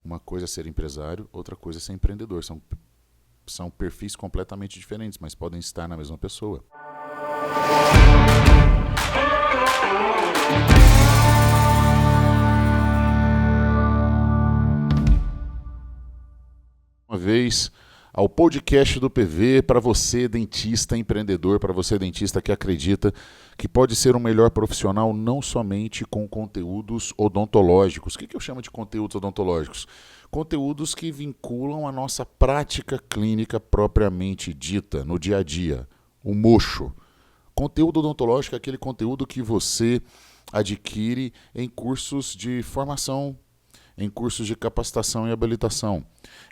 Uma coisa é ser empresário, outra coisa é ser empreendedor. São perfis completamente diferentes, mas podem estar na mesma pessoa. Uma vez ao podcast do PV para você, dentista empreendedor, para você, dentista que acredita que pode ser um melhor profissional não somente com conteúdos odontológicos. O que eu chamo de conteúdos odontológicos? Conteúdos que vinculam a nossa prática clínica propriamente dita, no dia a dia, o mocho. Conteúdo odontológico é aquele conteúdo que você adquire em cursos de formação, em cursos de capacitação e habilitação,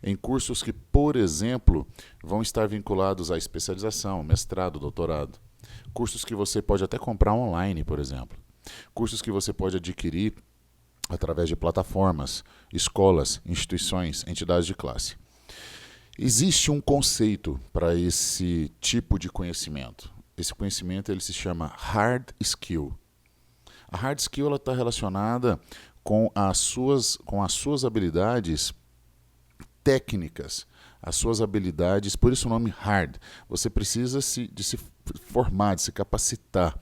em cursos que, por exemplo, vão estar vinculados à especialização, mestrado, doutorado. Cursos que você pode até comprar online, por exemplo. Cursos que você pode adquirir através de plataformas, escolas, instituições, entidades de classe. Existe um conceito para esse tipo de conhecimento. Esse conhecimento ele se chama hard skill. A hard skill está relacionada com as suas habilidades técnicas, as suas habilidades, por isso o nome hard. Você precisa de se formar, de se capacitar.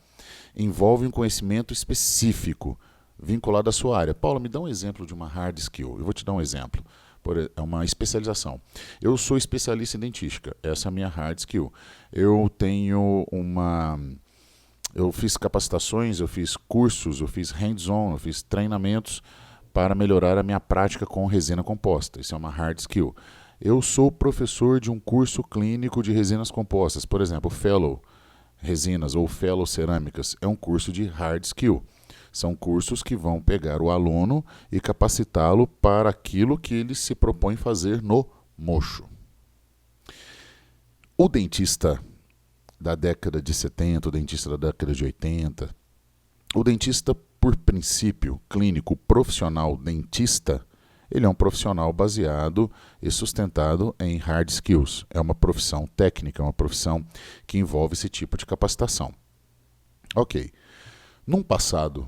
Envolve um conhecimento específico, vinculado à sua área. Paulo, me dá um exemplo de uma hard skill. Eu vou te dar um exemplo. É uma especialização. Eu sou especialista em dentística. Essa é a minha hard skill. Eu fiz capacitações, eu fiz cursos, eu fiz hands-on, eu fiz treinamentos para melhorar a minha prática com resina composta. Isso é uma hard skill. Eu sou professor de um curso clínico de resinas compostas. Por exemplo, Fellow Resinas ou Fellow Cerâmicas. É um curso de hard skill. São cursos que vão pegar o aluno e capacitá-lo para aquilo que ele se propõe fazer no mocho. O dentista da década de 70, o dentista da década de 80, o dentista, por princípio clínico profissional dentista, ele é um profissional baseado e sustentado em hard skills. É uma profissão técnica, é uma profissão que envolve esse tipo de capacitação. Ok. Num passado,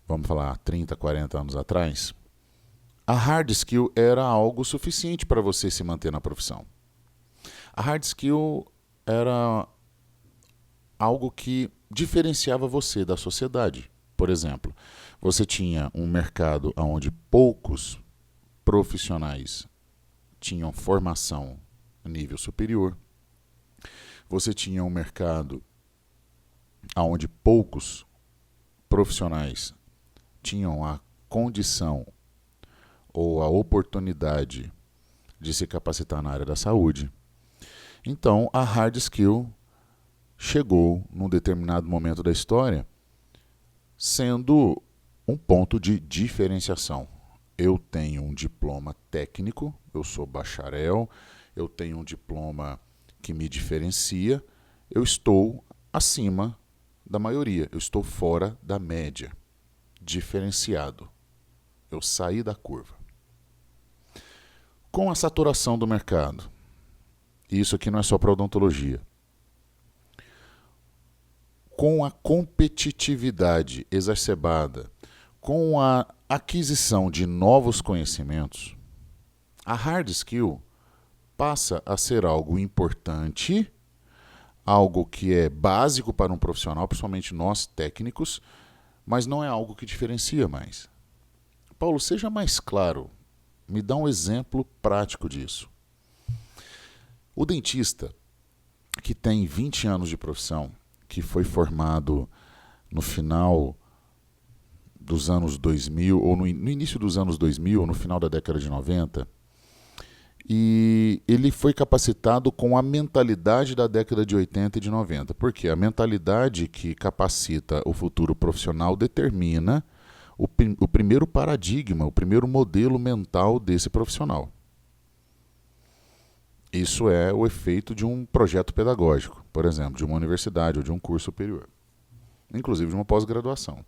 vamos falar 30, 40 anos atrás, a hard skill era algo suficiente para você se manter na profissão. A hard skill era algo que diferenciava você da sociedade. Por exemplo, você tinha um mercado onde poucos profissionais tinham formação a nível superior. Você tinha um mercado onde poucos profissionais tinham a condição ou a oportunidade de se capacitar na área da saúde. Então, a hard skill chegou num determinado momento da história sendo um ponto de diferenciação. Eu tenho um diploma técnico, eu sou bacharel, eu tenho um diploma que me diferencia, eu estou acima da maioria, eu estou fora da média, diferenciado. Eu saí da curva. Com a saturação do mercado, e isso aqui não é só para odontologia, com a competitividade exacerbada, com a aquisição de novos conhecimentos, a hard skill passa a ser algo importante, algo que é básico para um profissional, principalmente nós técnicos, mas não é algo que diferencia mais. Paulo, seja mais claro, me dá um exemplo prático disso. O dentista que tem 20 anos de profissão, que foi formado no final dos anos 2000, ou no início dos anos 2000, ou no final da década de 90, e ele foi capacitado com a mentalidade da década de 80 e de 90. Por quê? A mentalidade que capacita o futuro profissional determina o primeiro paradigma, o primeiro modelo mental desse profissional. Isso é o efeito de um projeto pedagógico, por exemplo, de uma universidade ou de um curso superior, inclusive de uma pós-graduação.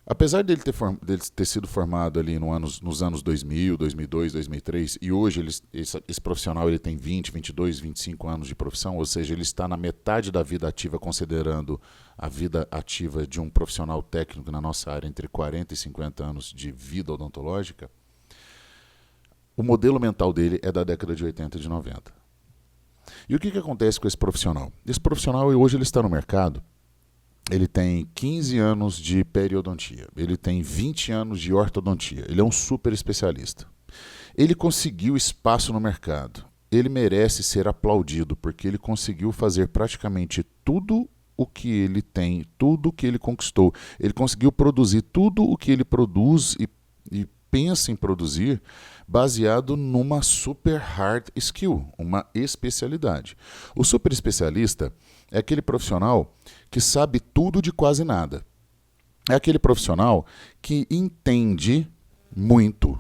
Apesar dele ter sido formado ali nos anos 2000, 2002, 2003, e hoje esse profissional ele tem 20, 22, 25 anos de profissão, ou seja, ele está na metade da vida ativa, considerando a vida ativa de um profissional técnico na nossa área, entre 40 e 50 anos de vida odontológica, o modelo mental dele é da década de 80 e de 90. E o que acontece com esse profissional? Esse profissional hoje ele está no mercado. Ele tem 15 anos de periodontia, ele tem 20 anos de ortodontia, ele é um super especialista. Ele conseguiu espaço no mercado, ele merece ser aplaudido porque ele conseguiu fazer praticamente tudo o que ele tem, tudo o que ele conquistou. Ele conseguiu produzir tudo o que ele produz e pensa em produzir baseado numa super hard skill, uma especialidade. O super especialista é aquele profissional que sabe tudo de quase nada. É aquele profissional que entende muito.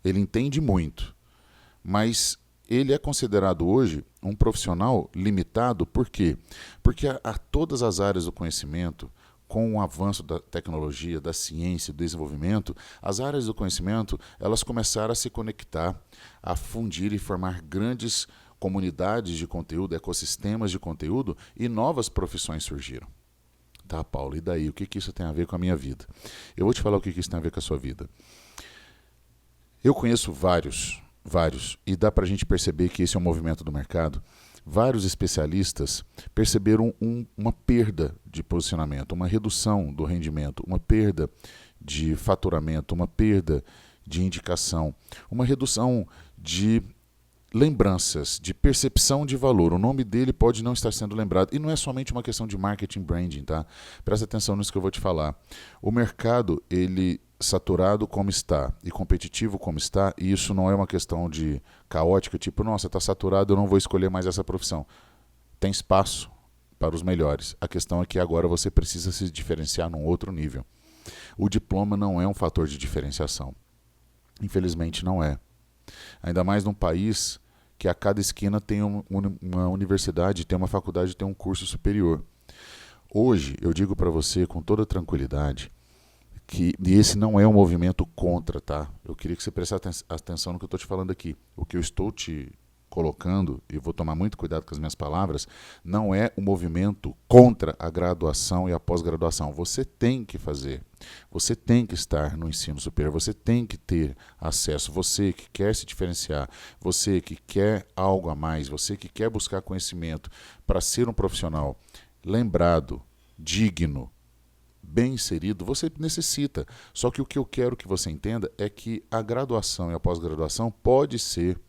Ele entende muito. Mas ele é considerado hoje um profissional limitado. Por quê? Porque a todas as áreas do conhecimento, com o avanço da tecnologia, da ciência e do desenvolvimento, as áreas do conhecimento elas começaram a se conectar, a fundir e formar grandes comunidades de conteúdo, ecossistemas de conteúdo e novas profissões surgiram. Tá, Paulo, e daí? O que isso tem a ver com a minha vida? Eu vou te falar o que isso tem a ver com a sua vida. Eu conheço vários, e dá para a gente perceber que esse é um movimento do mercado. Vários especialistas perceberam uma perda de posicionamento, uma redução do rendimento, uma perda de faturamento, uma perda de indicação, uma redução de lembranças, de percepção de valor. O nome dele pode não estar sendo lembrado. E não é somente uma questão de marketing branding, tá? Presta atenção nisso que eu vou te falar. O mercado, ele saturado como está e competitivo como está, e isso não é uma questão de caótica, tipo, nossa, está saturado, eu não vou escolher mais essa profissão. Tem espaço para os melhores. A questão é que agora você precisa se diferenciar num outro nível. O diploma não é um fator de diferenciação. Infelizmente não é. Ainda mais num país que a cada esquina tem uma universidade, tem uma faculdade, tem um curso superior. Hoje, eu digo para você com toda tranquilidade que esse não é um movimento contra, tá? Eu queria que você prestasse atenção no que eu estou te falando aqui. O que eu estou te colocando, e vou tomar muito cuidado com as minhas palavras, não é um movimento contra a graduação e a pós-graduação. Você tem que fazer, você tem que estar no ensino superior, você tem que ter acesso, você que quer se diferenciar, você que quer algo a mais, você que quer buscar conhecimento para ser um profissional lembrado, digno, bem inserido, você necessita. Só que o que eu quero que você entenda é que a graduação e a pós-graduação pode ser,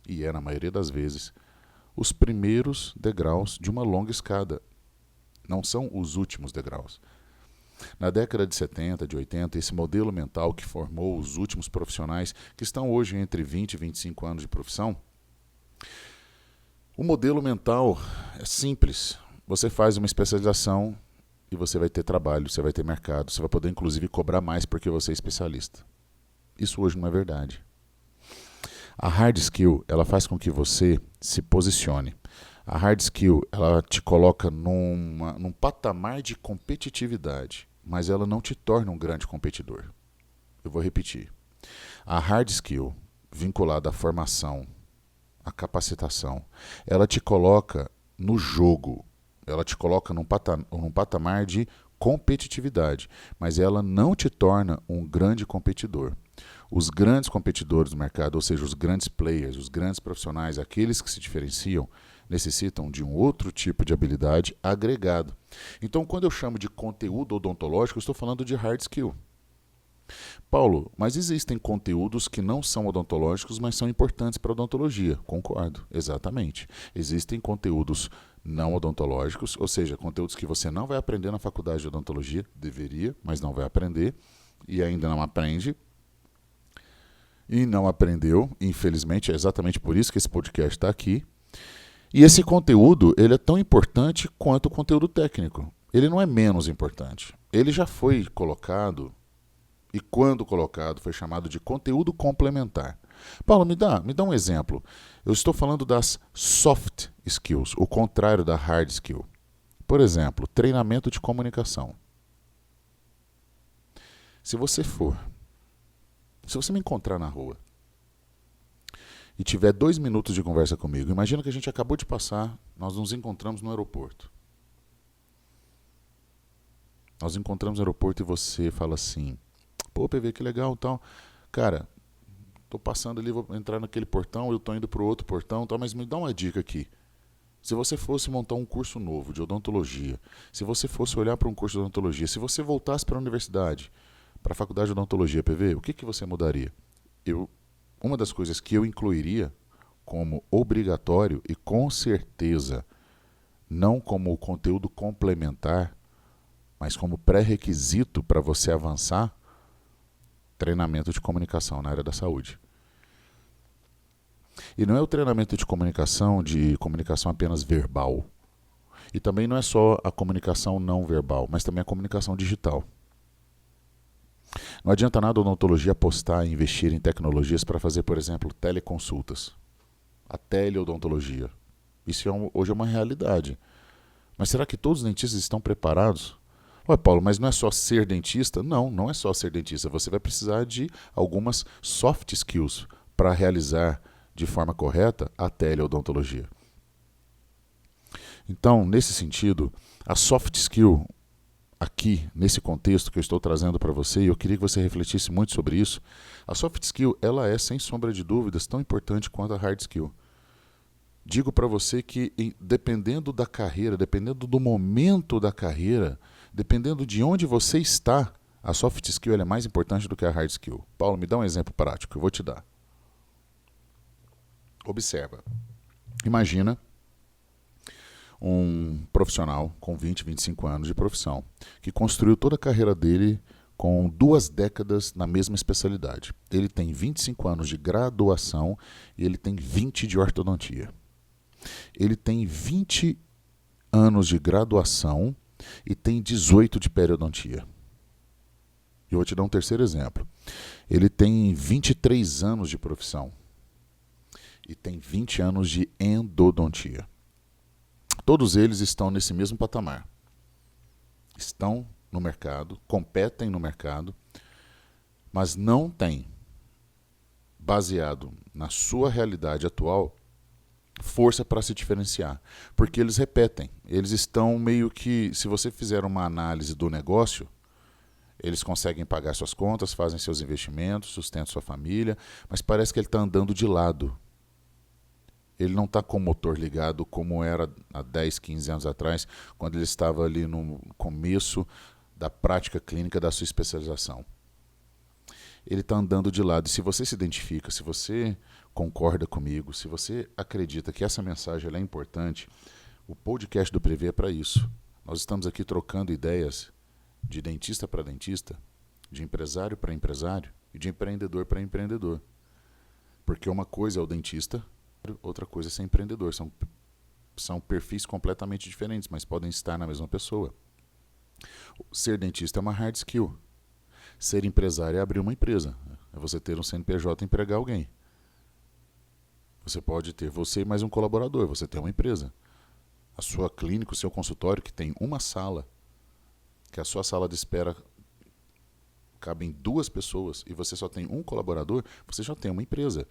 e é na maioria das vezes, os primeiros degraus de uma longa escada. Não são os últimos degraus. Na década de 70, de 80, esse modelo mental que formou os últimos profissionais, que estão hoje entre 20 e 25 anos de profissão, o modelo mental é simples. Você faz uma especialização e você vai ter trabalho, você vai ter mercado, você vai poder inclusive cobrar mais porque você é especialista. Isso hoje não é verdade. A hard skill, ela faz com que você se posicione. A hard skill, ela te coloca num patamar de competitividade, mas ela não te torna um grande competidor. Eu vou repetir. A hard skill, vinculada à formação, à capacitação, ela te coloca no jogo, ela te coloca num patamar de competitividade, mas ela não te torna um grande competidor. Os grandes competidores do mercado, ou seja, os grandes players, os grandes profissionais, aqueles que se diferenciam, necessitam de um outro tipo de habilidade agregado. Então, quando eu chamo de conteúdo odontológico, eu estou falando de hard skill. Paulo, mas existem conteúdos que não são odontológicos, mas são importantes para a odontologia. Concordo, exatamente. Existem conteúdos não odontológicos, ou seja, conteúdos que você não vai aprender na faculdade de odontologia, deveria, mas não vai aprender, e ainda não aprende, e não aprendeu, infelizmente, é exatamente por isso que esse podcast está aqui. E esse conteúdo, ele é tão importante quanto o conteúdo técnico. Ele não é menos importante. Ele já foi colocado, e quando colocado, foi chamado de conteúdo complementar. Paulo, me dá um exemplo. Eu estou falando das soft skills, o contrário da hard skill. Por exemplo, treinamento de comunicação. Se você me encontrar na rua e tiver 2 minutos de conversa comigo, imagina que a gente acabou de passar, nós nos encontramos no aeroporto. Nós encontramos no aeroporto e você fala assim, pô, PV, que legal e tal. Cara, tô passando ali, vou entrar naquele portão, eu tô indo pro outro portão, tal, mas me dá uma dica aqui. Se você fosse montar um curso novo de odontologia, se você fosse olhar para um curso de odontologia, se você voltasse para a universidade, para a faculdade de odontologia, PV, o que você mudaria? Uma das coisas que eu incluiria como obrigatório e com certeza não como conteúdo complementar, mas como pré-requisito para você avançar, treinamento de comunicação na área da saúde. E não é o treinamento de comunicação apenas verbal. E também não é só a comunicação não verbal, mas também a comunicação digital. Não adianta nada a odontologia apostar e investir em tecnologias para fazer, por exemplo, teleconsultas. A teleodontologia. Isso hoje é uma realidade. Mas será que todos os dentistas estão preparados? Ué, Paulo, mas não é só ser dentista? Não, não é só ser dentista. Você vai precisar de algumas soft skills para realizar de forma correta a teleodontologia. Então, nesse sentido, a soft skill aqui, nesse contexto que eu estou trazendo para você, e eu queria que você refletisse muito sobre isso, a soft skill, ela é, sem sombra de dúvidas, tão importante quanto a hard skill. Digo para você que, dependendo da carreira, dependendo do momento da carreira, dependendo de onde você está, a soft skill ela é mais importante do que a hard skill. Paulo, me dá um exemplo prático, eu vou te dar. Observa. Imagina um profissional com 20, 25 anos de profissão, que construiu toda a carreira dele com 2 décadas na mesma especialidade. Ele tem 25 anos de graduação e ele tem 20 de ortodontia. Ele tem 20 anos de graduação e tem 18 de periodontia. E eu vou te dar um terceiro exemplo. Ele tem 23 anos de profissão e tem 20 anos de endodontia. Todos eles estão nesse mesmo patamar. Estão no mercado, competem no mercado, mas não têm, baseado na sua realidade atual, força para se diferenciar. Porque eles repetem. Eles estão meio que, se você fizer uma análise do negócio, eles conseguem pagar suas contas, fazem seus investimentos, sustentam sua família, mas parece que ele está andando de lado. Ele não está com o motor ligado como era há 10, 15 anos atrás, quando ele estava ali no começo da prática clínica da sua especialização. Ele está andando de lado. E se você se identifica, se você concorda comigo, se você acredita que essa mensagem ela é importante, o podcast do Prevê é para isso. Nós estamos aqui trocando ideias de dentista para dentista, de empresário para empresário e de empreendedor para empreendedor. Porque uma coisa é o dentista, outra coisa é ser empreendedor. São perfis completamente diferentes, mas podem estar na mesma pessoa. Ser dentista é uma hard skill. Ser empresário é abrir uma empresa. É você ter um CNPJ e empregar alguém. Você pode ter você e mais um colaborador. Você tem uma empresa. A sua clínica, o seu consultório, que tem uma sala, que a sua sala de espera cabem 2 pessoas e você só tem um colaborador, você já tem uma empresa.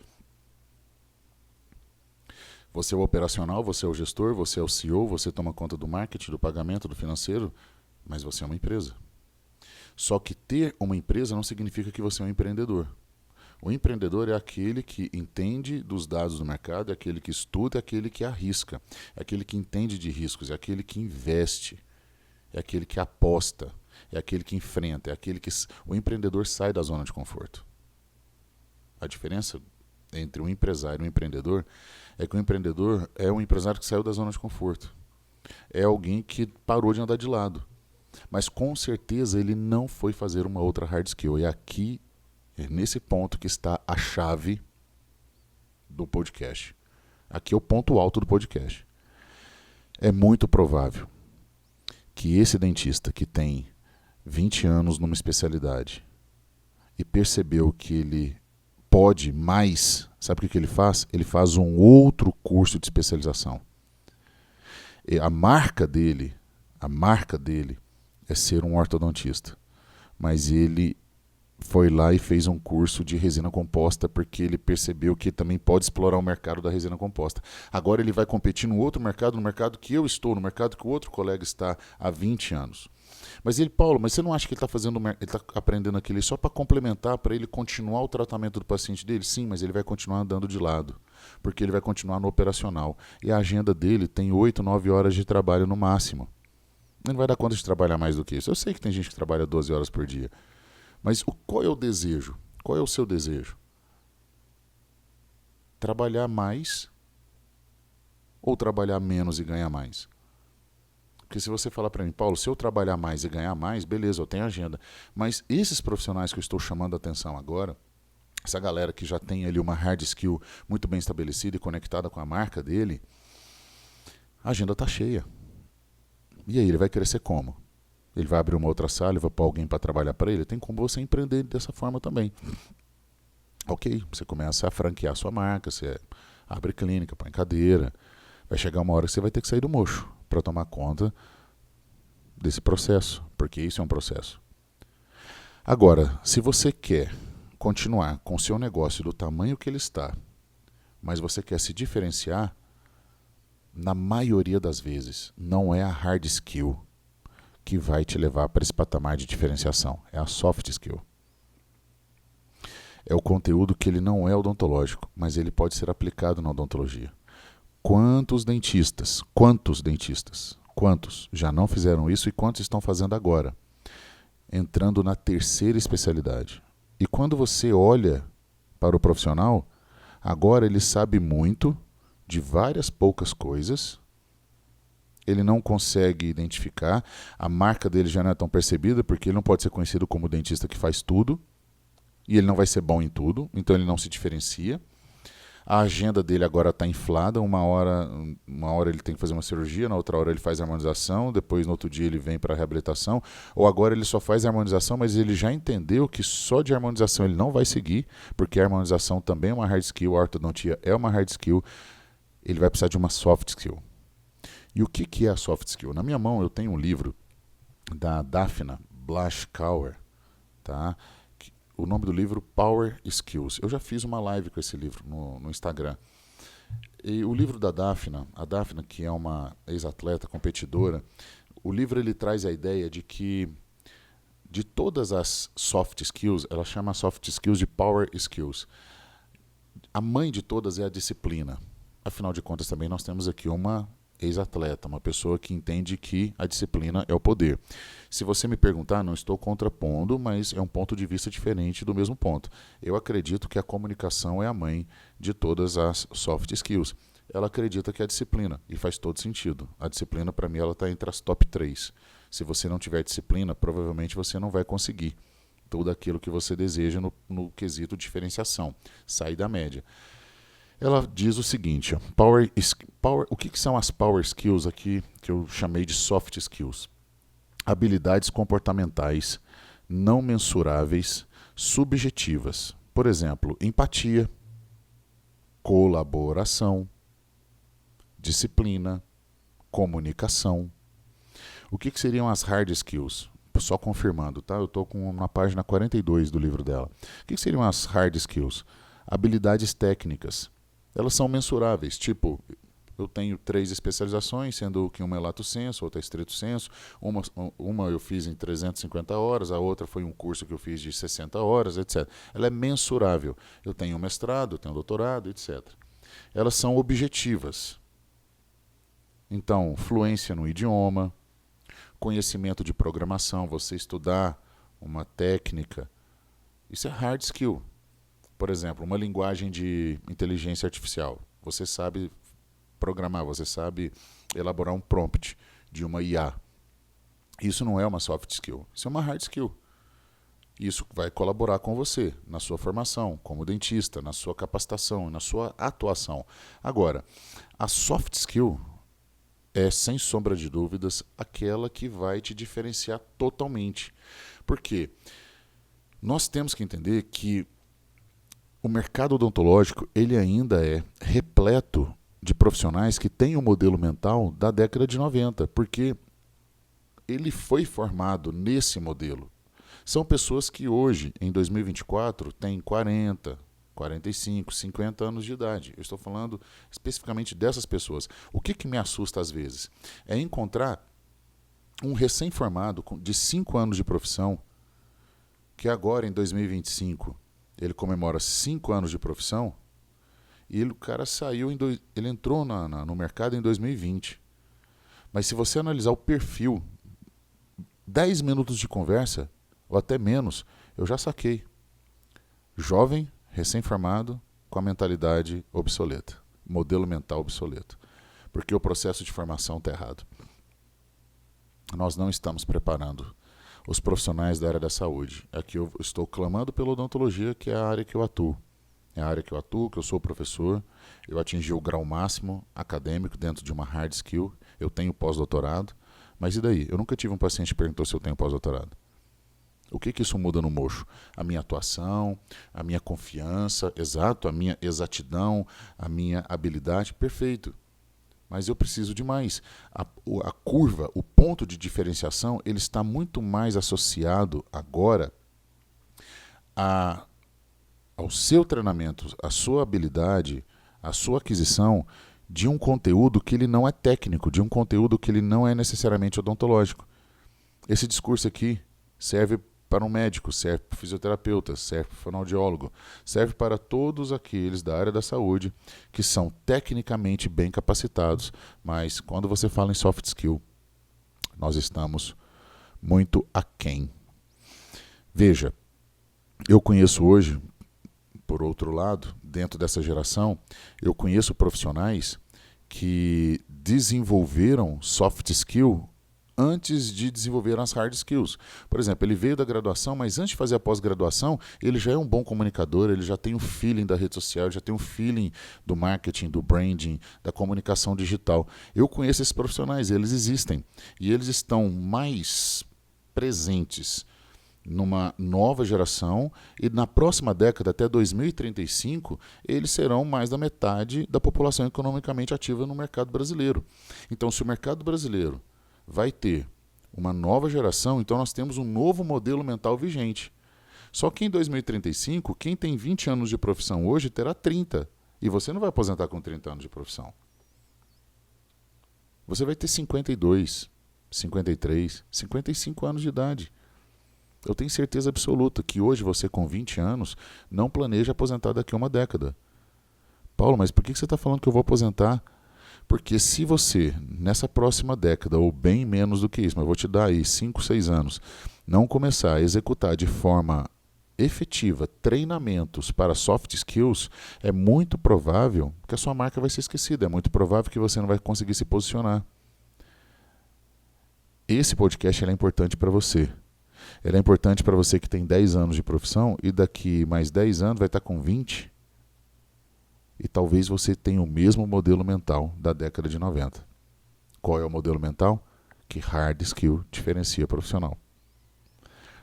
Você é o operacional, você é o gestor, você é o CEO, você toma conta do marketing, do pagamento, do financeiro, mas você é uma empresa. Só que ter uma empresa não significa que você é um empreendedor. O empreendedor é aquele que entende dos dados do mercado, é aquele que estuda, é aquele que arrisca, é aquele que entende de riscos, é aquele que investe, é aquele que aposta, é aquele que enfrenta, é aquele que... O empreendedor sai da zona de conforto. A diferença entre um empresário e um empreendedor é que o empreendedor é um empresário que saiu da zona de conforto. É alguém que parou de andar de lado. Mas com certeza ele não foi fazer uma outra hard skill. E aqui, é nesse ponto que está a chave do podcast. Aqui é o ponto alto do podcast. É muito provável que esse dentista que tem 20 anos numa especialidade e percebeu que ele pode mais, sabe o que ele faz? Ele faz um outro curso de especialização. E a marca dele, A marca dele é ser um ortodontista. Mas ele foi lá e fez um curso de resina composta porque ele percebeu que também pode explorar o mercado da resina composta. Agora ele vai competir no outro mercado, no mercado que eu estou, no mercado que o outro colega está há 20 anos. Mas ele, Paulo, mas você não acha que ele está fazendo, ele está aprendendo aquilo só para complementar, para ele continuar o tratamento do paciente dele? Sim, mas ele vai continuar andando de lado, porque ele vai continuar no operacional. E a agenda dele tem 8, 9 horas de trabalho no máximo. Ele não vai dar conta de trabalhar mais do que isso. Eu sei que tem gente que trabalha 12 horas por dia. Mas qual é o desejo? Qual é o seu desejo? Trabalhar mais ou trabalhar menos e ganhar mais? Porque se você falar para mim, Paulo, se eu trabalhar mais e ganhar mais, beleza, eu tenho agenda. Mas esses profissionais que eu estou chamando a atenção agora, essa galera que já tem ali uma hard skill muito bem estabelecida e conectada com a marca dele, a agenda está cheia. E aí, ele vai crescer como? Ele vai abrir uma outra sala e vai pôr alguém para trabalhar para ele? Tem como você empreender dessa forma também. Ok, você começa a franquear sua marca, você abre clínica, põe cadeira. Vai chegar uma hora que você vai ter que sair do mocho para tomar conta desse processo, porque isso é um processo. Agora, se você quer continuar com o seu negócio do tamanho que ele está, mas você quer se diferenciar, na maioria das vezes, não é a hard skill que vai te levar para esse patamar de diferenciação. É a soft skill. É o conteúdo que ele não é odontológico, mas ele pode ser aplicado na odontologia. Quantos dentistas já não fizeram isso e quantos estão fazendo agora? Entrando na terceira especialidade. E quando você olha para o profissional, agora ele sabe muito de várias poucas coisas, ele não consegue identificar, a marca dele já não é tão percebida, porque ele não pode ser conhecido como o dentista que faz tudo, e ele não vai ser bom em tudo, então ele não se diferencia. A agenda dele agora está inflada, uma hora ele tem que fazer uma cirurgia, na outra hora ele faz harmonização, depois no outro dia ele vem para a reabilitação, ou agora ele só faz harmonização, mas ele já entendeu que só de harmonização ele não vai seguir, porque a harmonização também é uma hard skill, a ortodontia é uma hard skill, ele vai precisar de uma soft skill. E o que é a soft skill? Na minha mão eu tenho um livro da Daphna Blaschkauer, tá? O nome do livro, Power Skills. Eu já fiz uma live com esse livro no Instagram. E o livro da Daphna, a Daphna, que é uma ex-atleta, competidora, o livro ele traz a ideia de que de todas as soft skills, ela chama soft skills de Power Skills. A mãe de todas é a disciplina. Afinal de contas, também nós temos aqui uma ex-atleta, uma pessoa que entende que a disciplina é o poder. Se você me perguntar, não estou contrapondo, mas é um ponto de vista diferente do mesmo ponto. Eu acredito que a comunicação é a mãe de todas as soft skills. Ela acredita que é a disciplina, e faz todo sentido. A disciplina, para mim, ela está entre as top 3. Se você não tiver disciplina, provavelmente você não vai conseguir tudo aquilo que você deseja no quesito diferenciação, sair da média. Ela diz o seguinte, o que são as power skills aqui, que eu chamei de soft skills? Habilidades comportamentais não mensuráveis, subjetivas. Por exemplo, empatia, colaboração, disciplina, comunicação. O que seriam as hard skills? Só confirmando, tá? Eu estou na página 42 do livro dela. O que seriam as hard skills? Habilidades técnicas. Elas são mensuráveis, tipo, eu tenho 3 especializações, sendo que uma é lato sensu, outra é estrito sensu, uma eu fiz em 350 horas, a outra foi um curso que eu fiz de 60 horas, etc. Ela é mensurável. Eu tenho um mestrado, eu tenho um doutorado, etc. Elas são objetivas. Então, fluência no idioma, conhecimento de programação, você estudar uma técnica, isso é hard skill. Por exemplo, uma linguagem de inteligência artificial. Você sabe programar, você sabe elaborar um prompt de uma IA. Isso não é uma soft skill, isso é uma hard skill. Isso vai colaborar com você na sua formação como dentista, na sua capacitação, na sua atuação. Agora, a soft skill é, sem sombra de dúvidas, aquela que vai te diferenciar totalmente. Por quê? Nós temos que entender que o mercado odontológico ele ainda é repleto de profissionais que têm o modelo mental da década de 90, porque ele foi formado nesse modelo. São pessoas que hoje, em 2024, têm 40, 45, 50 anos de idade. Eu estou falando especificamente dessas pessoas. O que me assusta às vezes? É encontrar um recém-formado de 5 anos de profissão, que agora, em 2025, ele comemora 5 anos de profissão, e o cara saiu, ele entrou no mercado em 2020. Mas se você analisar o perfil, 10 minutos de conversa, ou até menos, eu já saquei. Jovem, recém-formado, com a mentalidade obsoleta. Modelo mental obsoleto. Porque o processo de formação está errado. Nós não estamos preparando os profissionais da área da saúde. Aqui eu estou clamando pela odontologia, que é a área que eu atuo. É a área que eu atuo, que eu sou professor. Eu atingi o grau máximo acadêmico dentro de uma hard skill. Eu tenho pós-doutorado. Mas e daí? Eu nunca tive um paciente que perguntou se eu tenho pós-doutorado. O que isso muda no mocho? A minha atuação, a minha confiança, exato, a minha exatidão, a minha habilidade, perfeito. Mas eu preciso de mais. A curva, o ponto de diferenciação, ele está muito mais associado agora ao seu treinamento, à sua habilidade, à sua aquisição de um conteúdo que ele não é técnico, de um conteúdo que ele não é necessariamente odontológico. Esse discurso aqui serve para um médico, serve para um fisioterapeuta, serve para um fonoaudiólogo, serve para todos aqueles da área da saúde que são tecnicamente bem capacitados, mas quando você fala em soft skill, nós estamos muito aquém. Veja, eu conheço hoje, por outro lado, dentro dessa geração, eu conheço profissionais que desenvolveram soft skill antes de desenvolver as hard skills. Por exemplo, ele veio da graduação, mas antes de fazer a pós-graduação, ele já é um bom comunicador, ele já tem o feeling da rede social, já tem o feeling do marketing, do branding, da comunicação digital. Eu conheço esses profissionais, eles existem. E eles estão mais presentes numa nova geração e na próxima década, até 2035, eles serão mais da metade da população economicamente ativa no mercado brasileiro. Então, se o mercado brasileiro vai ter uma nova geração, então nós temos um novo modelo mental vigente. Só que em 2035, quem tem 20 anos de profissão hoje terá 30. E você não vai aposentar com 30 anos de profissão. Você vai ter 52, 53, 55 anos de idade. Eu tenho certeza absoluta que hoje você com 20 anos não planeja aposentar daqui a uma década. Paulo, mas por que você está falando que eu vou aposentar? Porque se você, nessa próxima década, ou bem menos do que isso, mas eu vou te dar aí 5, 6 anos, não começar a executar de forma efetiva treinamentos para soft skills, é muito provável que a sua marca vai ser esquecida, é muito provável que você não vai conseguir se posicionar. Esse podcast é importante para você. Ele é importante para você que tem 10 anos de profissão e daqui mais 10 anos vai estar com 20. E talvez você tenha o mesmo modelo mental da década de 90. Qual é o modelo mental? Que hard skill diferencia profissional.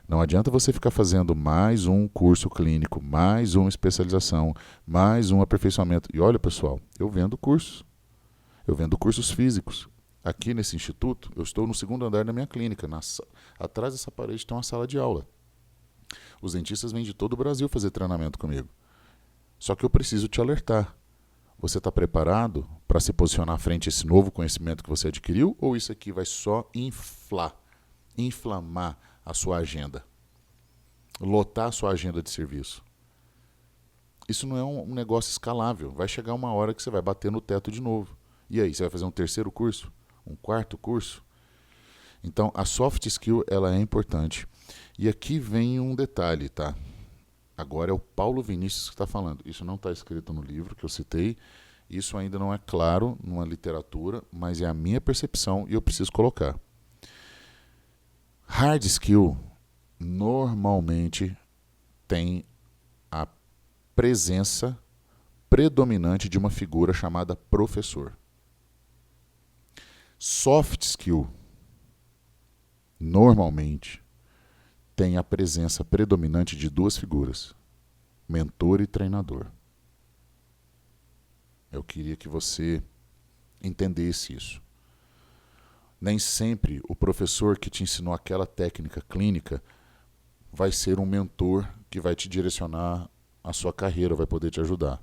Não adianta você ficar fazendo mais um curso clínico, mais uma especialização, mais um aperfeiçoamento. E olha, pessoal, eu vendo cursos. Eu vendo cursos físicos. Aqui nesse instituto, eu estou no segundo andar da minha clínica. Atrás dessa parede tem uma sala de aula. Os dentistas vêm de todo o Brasil fazer treinamento comigo. Só que eu preciso te alertar. Você está preparado para se posicionar frente a esse novo conhecimento que você adquiriu? Ou isso aqui vai só inflamar a sua agenda? Lotar a sua agenda de serviço? Isso não é um negócio escalável. Vai chegar uma hora que você vai bater no teto de novo. E aí, você vai fazer um terceiro curso? Um quarto curso? Então, a soft skill ela é importante. E aqui vem um detalhe, tá? Agora é o Paulo Vinícius que está falando. Isso não está escrito no livro que eu citei. Isso ainda não é claro numa literatura, mas é a minha percepção e eu preciso colocar. Hard skill normalmente tem a presença predominante de uma figura chamada professor. Soft skill normalmente tem a presença predominante de duas figuras, mentor e treinador. Eu queria que você entendesse isso. Nem sempre o professor que te ensinou aquela técnica clínica vai ser um mentor que vai te direcionar a sua carreira, vai poder te ajudar.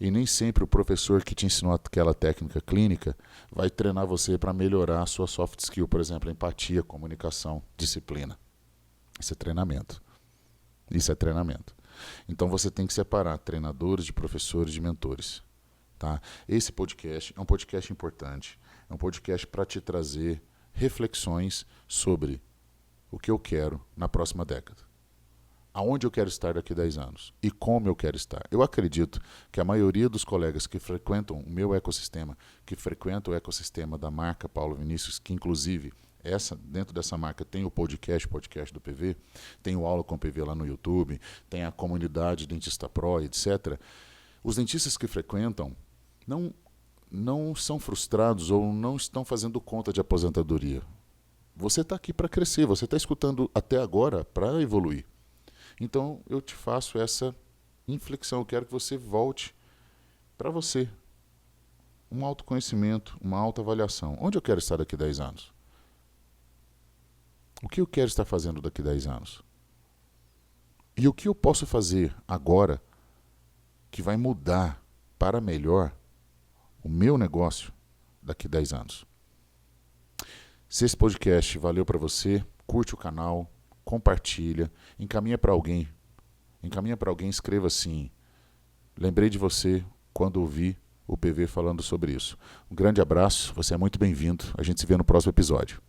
E nem sempre o professor que te ensinou aquela técnica clínica vai treinar você para melhorar a sua soft skill, por exemplo, empatia, comunicação, disciplina. Isso é treinamento. Isso é treinamento. Então você tem que separar treinadores de professores de mentores. Tá? Esse podcast é um podcast importante. É um podcast para te trazer reflexões sobre o que eu quero na próxima década. Aonde eu quero estar daqui a 10 anos e como eu quero estar. Eu acredito que a maioria dos colegas que frequentam o meu ecossistema, que frequentam o ecossistema da marca Paulo Vinícius, que inclusive dentro dessa marca tem o podcast do PV, tem o Aula com PV lá no YouTube, tem a comunidade Dentista Pro, etc. Os dentistas que frequentam não são frustrados ou não estão fazendo conta de aposentadoria. Você está aqui para crescer, você está escutando até agora para evoluir. Então, eu te faço essa inflexão. Eu quero que você volte para você. Um autoconhecimento, uma autoavaliação. Onde eu quero estar daqui a 10 anos? O que eu quero estar fazendo daqui a 10 anos? E o que eu posso fazer agora que vai mudar para melhor o meu negócio daqui a 10 anos? Se esse podcast valeu para você, curte o canal, compartilha, encaminha para alguém, escreva assim: lembrei de você quando ouvi o PV falando sobre isso. Um grande abraço, você é muito bem-vindo, a gente se vê no próximo episódio.